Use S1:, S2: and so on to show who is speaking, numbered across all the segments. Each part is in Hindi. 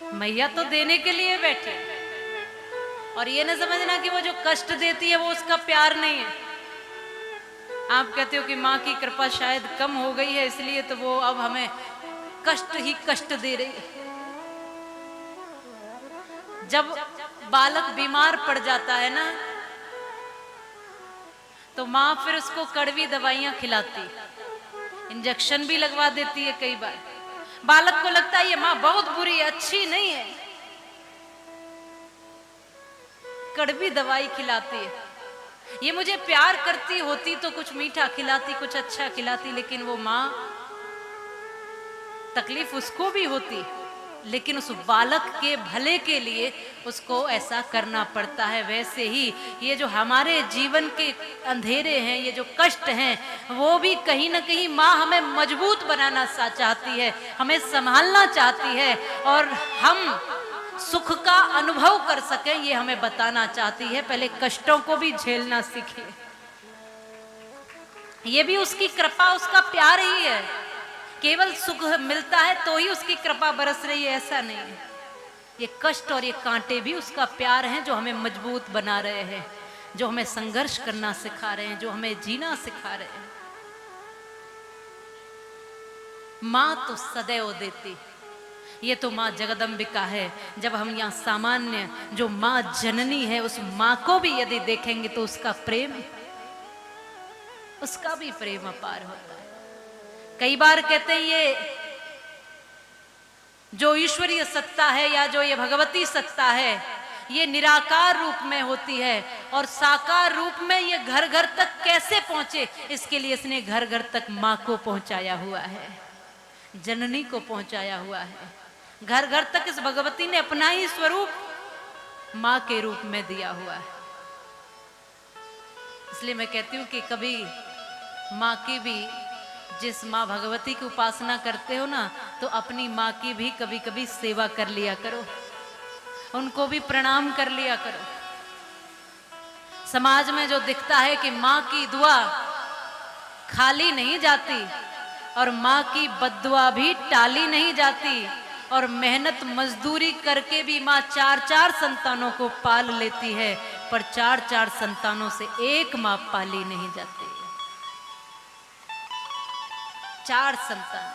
S1: मैया तो देने के लिए बैठे। और ये ना समझना कि वो जो कष्ट देती है वो उसका प्यार नहीं है। आप कहते हो कि माँ की कृपा शायद कम हो गई है इसलिए तो वो अब हमें कष्ट ही कष्ट दे रही है। जब बालक बीमार पड़ जाता है ना तो माँ फिर उसको कड़वी दवाइयां खिलाती, इंजेक्शन भी लगवा देती है कई बार। बालक को लगता है ये माँ बहुत बुरी है, अच्छी नहीं है, कड़वी दवाई खिलाती है। ये मुझे प्यार करती होती तो कुछ मीठा खिलाती, कुछ अच्छा खिलाती, लेकिन वो माँ, तकलीफ उसको भी होती लेकिन उस बालक के भले के लिए उसको ऐसा करना पड़ता है। वैसे ही ये जो हमारे जीवन के अंधेरे हैं, ये जो कष्ट हैं, वो भी कहीं ना कहीं माँ हमें मजबूत बनाना चाहती है, हमें संभालना चाहती है और हम सुख का अनुभव कर सकें ये हमें बताना चाहती है। पहले कष्टों को भी झेलना सीखिए। ये भी उसकी कृपा, उसका प्यार ही है। केवल सुख मिलता है तो ही उसकी कृपा बरस रही है, ऐसा नहीं है। ये कष्ट और ये कांटे भी उसका प्यार है जो हमें मजबूत बना रहे हैं, जो हमें संघर्ष करना सिखा रहे हैं, जो हमें जीना सिखा रहे हैं। माँ तो सदैव देती, ये तो माँ जगदम्बिका है। जब हम यहाँ सामान्य जो माँ जननी है उस माँ को भी यदि देखेंगे तो उसका प्रेम, उसका भी प्रेम अपार होता है। कई बार कहते हैं ये जो ईश्वरीय सत्ता है या जो ये भगवती सत्ता है ये निराकार रूप में होती है और साकार रूप में ये घर घर तक कैसे पहुंचे, इसके लिए इसने घर घर तक माँ को पहुंचाया हुआ है, जननी को पहुंचाया हुआ है। घर घर तक इस भगवती ने अपना ही स्वरूप माँ के रूप में दिया हुआ है। इसलिए मैं कहती हूँ कि कभी माँ की भी, जिस माँ भगवती की उपासना करते हो ना, तो अपनी माँ की भी कभी कभी सेवा कर लिया करो, उनको भी प्रणाम कर लिया करो। समाज में जो दिखता है कि माँ की दुआ खाली नहीं जाती और माँ की बद्दुआ भी टाली नहीं जाती, और मेहनत मजदूरी करके भी माँ 4-4 संतानों को पाल लेती है, पर 4-4 संतानों से एक माँ पाली नहीं जाती। 4 संतान,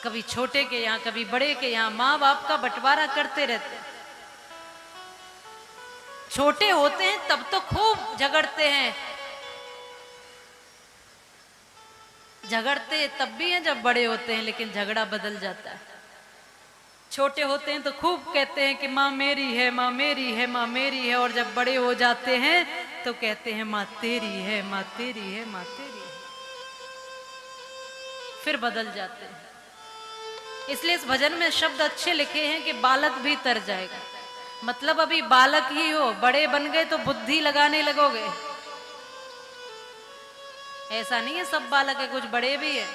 S1: कभी छोटे के यहाँ कभी बड़े के यहाँ, माँ बाप का बंटवारा करते रहते। छोटे होते हैं तब तो खूब झगड़ते हैं, झगड़ते तब भी हैं जब बड़े होते हैं, लेकिन झगड़ा बदल जाता है। छोटे होते हैं तो खूब कहते हैं कि माँ मेरी है, माँ मेरी है, माँ मेरी है, और जब बड़े हो जाते हैं तो कहते हैं माँ तेरी है, माँ तेरी है, माँ तेरी है, फिर बदल जाते हैं। इसलिए इस भजन में शब्द अच्छे लिखे हैं कि बालक भी तर जाएगा, मतलब अभी बालक ही हो, बड़े बन गए तो बुद्धि लगाने लगोगे। ऐसा नहीं है सब बालक है, कुछ बड़े भी है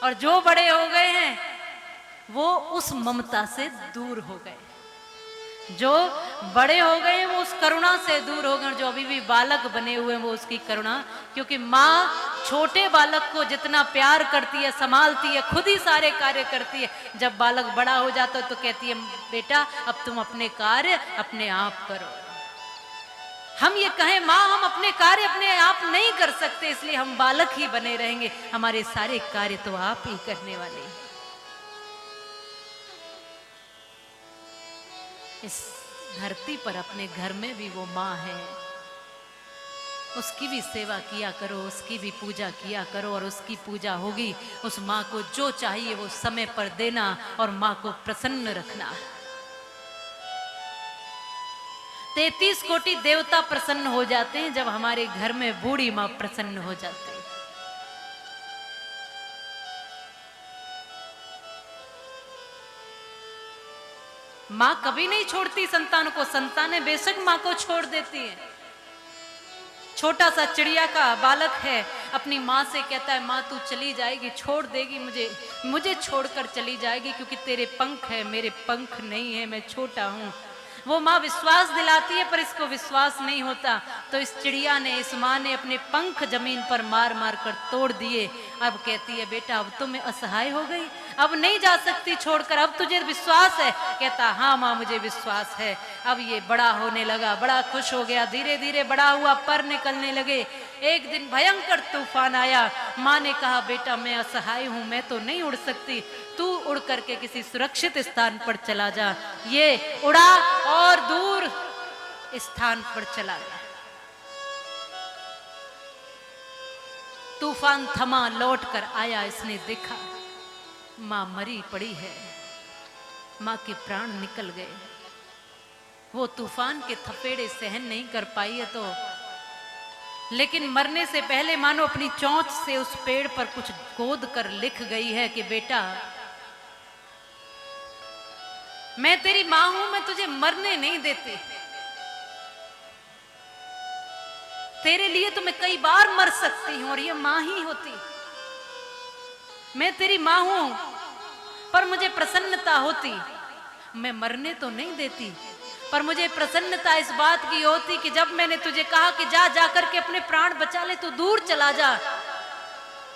S1: और जो बड़े हो गए हैं वो उस ममता से दूर हो गए, जो बड़े हो गए हैं वो उस करुणा से दूर हो गए। जो अभी भी बालक बने हुए हैं वो उसकी करुणा, क्योंकि माँ छोटे बालक को जितना प्यार करती है, संभालती है, खुद ही सारे कार्य करती है। जब बालक बड़ा हो जाता है तो कहती है बेटा अब तुम अपने कार्य अपने आप करो। हम ये कहें माँ हम अपने कार्य अपने आप नहीं कर सकते, इसलिए हम बालक ही बने रहेंगे, हमारे सारे कार्य तो आप ही करने वाले हैं। इस धरती पर अपने घर में भी वो माँ है, उसकी भी सेवा किया करो, उसकी भी पूजा किया करो, और उसकी पूजा होगी उस माँ को जो चाहिए वो समय पर देना और माँ को प्रसन्न रखना। 33 कोटि देवता प्रसन्न हो जाते हैं जब हमारे घर में बूढ़ी माँ प्रसन्न हो जाती है। माँ कभी नहीं छोड़ती संतान को, संतानें बेशक माँ को छोड़ देती हैं। छोटा सा चिड़िया का बालक है, अपनी माँ से कहता है माँ तू चली जाएगी, छोड़ देगी मुझे छोड़कर चली जाएगी, क्योंकि तेरे पंख है मेरे पंख नहीं है, मैं छोटा हूँ। वो माँ विश्वास दिलाती है पर इसको विश्वास नहीं होता। तो इस चिड़िया ने, इस माँ ने अपने पंख जमीन पर मार मार कर तोड़ दिए। अब कहती है बेटा अब तो मैं असहाय हो गई, अब नहीं जा सकती छोड़कर, अब तुझे विश्वास है? कहता हाँ माँ मुझे विश्वास है। अब ये बड़ा होने लगा, बड़ा खुश हो गया, धीरे धीरे बड़ा हुआ, पर निकलने लगे। एक दिन भयंकर तूफान आया। माँ ने कहा बेटा मैं असहाय हूं, मैं तो नहीं उड़ सकती, तू उड़ करके किसी सुरक्षित स्थान पर चला जा। ये उड़ा और दूर स्थान पर चला गया। तूफान थमा, लौट कर आया, इसने देखा मां मरी पड़ी है, मां के प्राण निकल गए। वो तूफान के थपेड़े सहन नहीं कर पाई है तो, लेकिन मरने से पहले मानो अपनी चोंच से उस पेड़ पर कुछ गोद कर लिख गई है कि बेटा मैं तेरी मां हूं, मैं तुझे मरने नहीं देती, तेरे लिए तो मैं कई बार मर सकती हूं और ये मां ही होती। मैं तेरी मां हूं पर मुझे प्रसन्नता होती, मैं मरने तो नहीं देती पर मुझे प्रसन्नता इस बात की होती कि जब मैंने तुझे कहा कि जा जाकर के अपने प्राण बचा ले, तू दूर चला जा,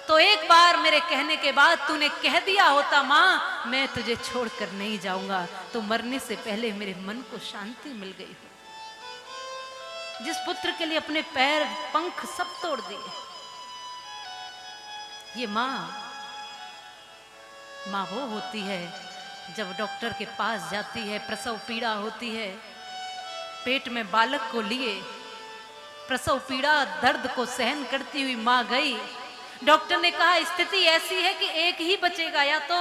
S1: तो एक बार मेरे कहने के बाद तूने कह दिया होता मां मैं तुझे छोड़कर नहीं जाऊंगा, तो मरने से पहले मेरे मन को शांति मिल गई हो। जिस पुत्र के लिए अपने पैर पंख सब तोड़ दिए, ये मां वो होती है जब डॉक्टर के पास जाती है, प्रसव पीड़ा होती है, पेट में बालक को लिए प्रसव पीड़ा दर्द को सहन करती हुई मां गई। डॉक्टर ने कहा स्थिति ऐसी है कि एक ही बचेगा, या तो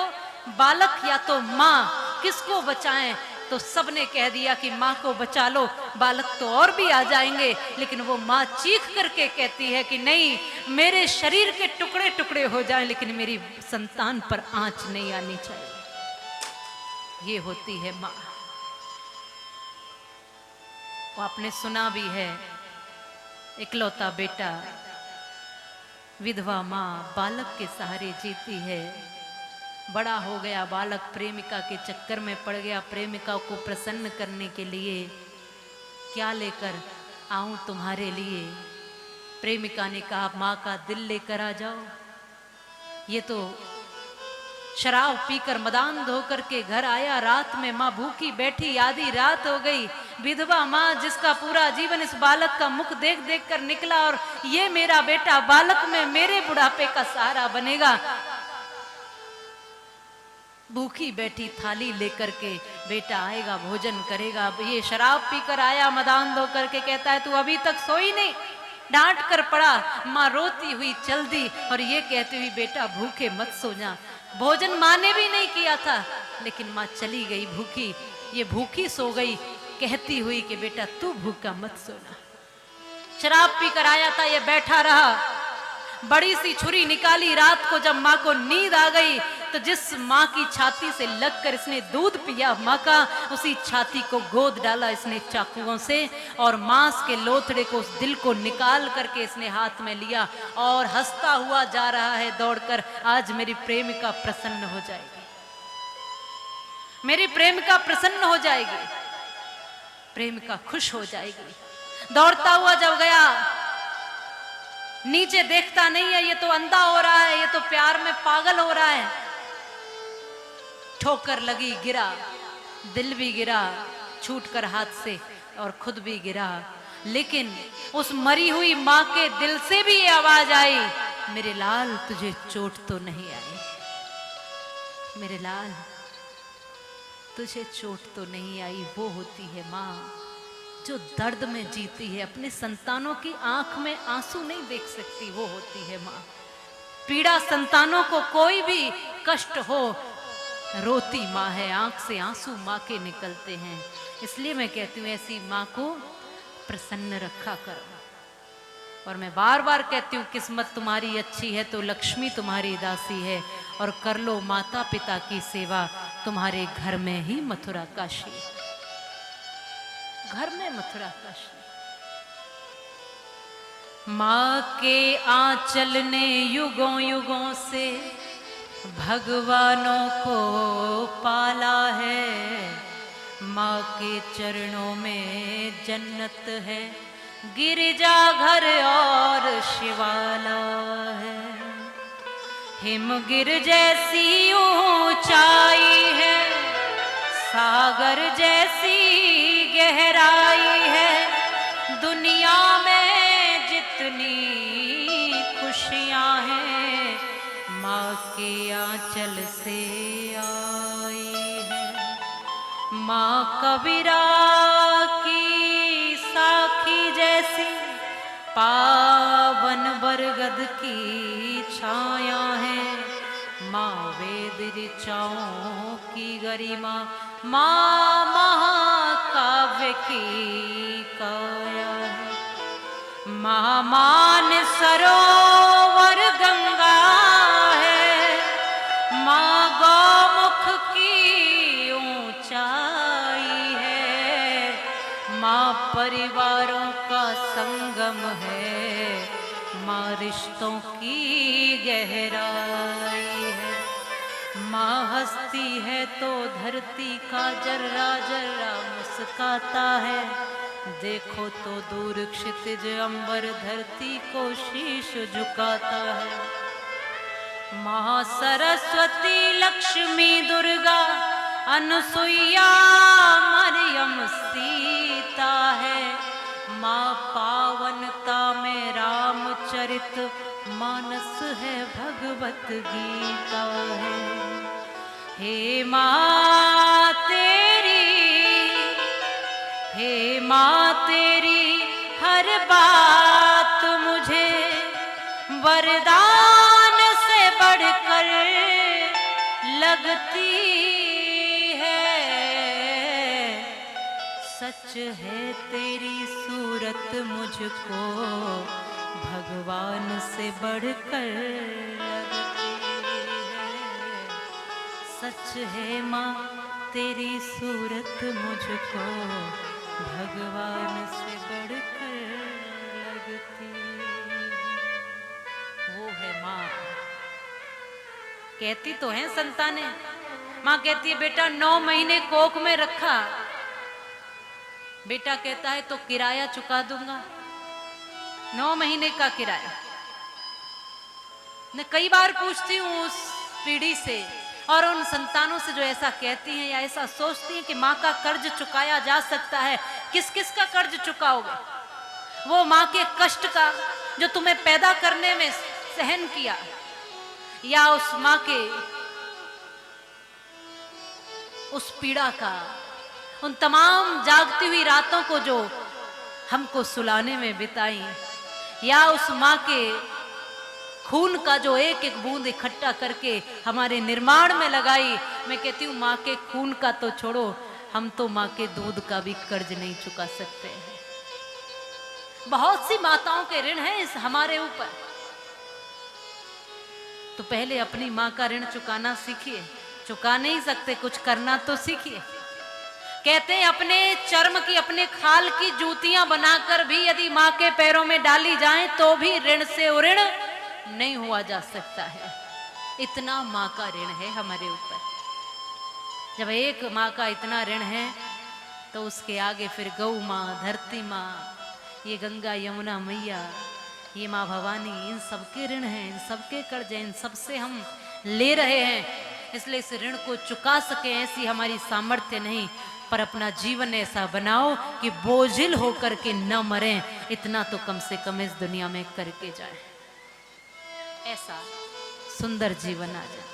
S1: बालक या तो मां, किसको बचाएं? तो सबने कह दिया कि मां को बचा लो, बालक तो और भी आ जाएंगे। लेकिन वो मां चीख करके कहती है कि नहीं, मेरे शरीर के टुकड़े टुकड़े हो जाएं लेकिन मेरी संतान पर आंच नहीं आनी चाहिए। ये होती है मां। वो आपने सुना भी है, इकलौता बेटा, विधवा मां बालक के सहारे जीती है। बड़ा हो गया बालक, प्रेमिका के चक्कर में पड़ गया। प्रेमिका को प्रसन्न करने के लिए क्या लेकर आऊं तुम्हारे लिए? प्रेमिका ने कहा मां का दिल लेकर आ जाओ। ये तो शराब पीकर मदान धोकर के घर आया, रात में मां भूखी बैठी, आधी रात हो गई। विधवा मां जिसका पूरा जीवन इस बालक का मुख देख देख कर निकला, और ये मेरा बेटा बालक में मेरे बुढ़ापे का सहारा बनेगा, भूखी बैठी थाली लेकर के, बेटा आएगा भोजन करेगा। ये शराब पीकर आया, मदान धो करके कहता है तू अभी तक सोई नहीं, डांट कर पड़ा। माँ रोती हुई चल दी और ये कहती हुई बेटा भूखे मत सो जा। भोजन माँ ने भी नहीं किया था, लेकिन माँ चली गई भूखी। ये भूखी सो गई कहती हुई कि बेटा तू भूखा मत सोना। शराब पीकर आया था, ये बैठा रहा, बड़ी सी छुरी निकाली। रात को जब माँ को नींद आ गई तो जिस माँ की छाती से लगकर इसने दूध पिया माँ का, उसी छाती को गोद डाला इसने चाकुओं से, और मांस के लोथड़े को, उस दिल को निकाल करके इसने हाथ में लिया और हंसता हुआ जा रहा है दौड़कर, आज मेरी प्रेमिका प्रसन्न हो जाएगी, मेरी प्रेमिका प्रसन्न हो जाएगी, प्रेमिका खुश हो जाएगी। दौड़ता हुआ जब गया, नीचे देखता नहीं है, ये तो अंधा हो रहा है, ये तो प्यार में पागल हो रहा है। ठोकर लगी, गिरा, दिल भी गिरा छूटकर हाथ से और खुद भी गिरा। लेकिन उस मरी हुई मां के दिल से भी ये आवाज आई, मेरे लाल तुझे चोट तो नहीं आई, मेरे लाल तुझे चोट तो नहीं आई। वो होती है मां जो दर्द में जीती है, अपने संतानों की आंख में आंसू नहीं देख सकती, वो होती है मां। पीड़ा संतानों को कोई भी कष्ट हो, रोती माँ है, आंख से आंसू माँ के निकलते हैं। इसलिए मैं कहती हूँ ऐसी माँ को प्रसन्न रखा करो। और मैं बार बार कहती हूँ किस्मत तुम्हारी अच्छी है तो लक्ष्मी तुम्हारी दासी है, और कर लो माता पिता की सेवा, तुम्हारे घर में ही मथुरा काशी, घर में मथुरा काशी। माँ के आंचल ने युगों युगों से भगवानों को पाला है, माँ के चरणों में जन्नत है, गिरजा घर और शिवाला है। हिमगिर जैसी ऊंचाई है, सागर जैसी गहराई है। दुनिया में जितनी खुशियां हैं, माँ के आंचल से आई है। माँ कबीरा की साखी जैसी पावन बरगद की छाया है। माँ वेद ऋचाओं की गरिमा, माँ महाकाव्य की काया है। माँ मान सरोवर गंगा है, माँ गौमुख की ऊंचाई है। माँ परिवारों का संगम है, माँ रिश्तों की गहराई है। माँ हंसती है तो धरती का जर्रा जर्रा मुस्काता है। देखो तो दूर क्षितिज अंबर धरती को शीश झुकाता है। माँ सरस्वती लक्ष्मी दुर्गा अनुसुईया मरियम सीता है। माँ पावनता में रामचरित मानस है, भगवत गीता है। हे माँ तेरी, हे माँ तेरी हर बात मुझे वरदान से बढ़कर लगती है। सच है तेरी सूरत मुझको भगवान से बढ़कर लगती है। सच है माँ तेरी सूरत मुझको भगवान से बढ़कर लगती है। वो है माँ। कहती तो है संतानें, माँ कहती है बेटा 9 महीने कोख में रखा। बेटा कहता है तो किराया चुका दूंगा। 9 महीने का किराया। मैं कई बार पूछती हूँ उस पीढ़ी से और उन संतानों से जो ऐसा कहती हैं या ऐसा सोचती हैं कि माँ का कर्ज चुकाया जा सकता है। किस किस का कर्ज चुकाओगे? वो माँ के कष्ट का जो तुम्हें पैदा करने में सहन किया, या उस माँ के उस पीड़ा का, उन तमाम जागती हुई रातों को जो हमको सुलाने में बिताई, या उस माँ के खून का जो एक एक बूंद इकट्ठा करके हमारे निर्माण में लगाई। मैं कहती हूँ माँ के खून का तो छोड़ो, हम तो माँ के दूध का भी कर्ज नहीं चुका सकते हैं। बहुत सी माताओं के ऋण हैं इस हमारे ऊपर। तो पहले अपनी माँ का ऋण चुकाना सीखिए। चुका नहीं सकते, कुछ करना तो सीखिए। कहते हैं अपने चर्म की, अपने खाल की जूतियां बनाकर भी यदि माँ के पैरों में डाली जाएं तो भी ऋण से ऋण नहीं हुआ जा सकता है। इतना माँ का ऋण है हमारे ऊपर। जब एक माँ का इतना ऋण है तो उसके आगे फिर गौ माँ, धरती माँ, ये गंगा यमुना मैया, ये माँ भवानी, इन सबके ऋण हैं, इन सबके कर्ज हैं, इन सबसे हम ले रहे हैं। इसलिए इस ऋण को चुका सके ऐसी हमारी सामर्थ्य नहीं, पर अपना जीवन ऐसा बनाओ कि बोझिल होकर के न मरें। इतना तो कम से कम इस दुनिया में करके जाए, ऐसा सुंदर जीवन आ जाए।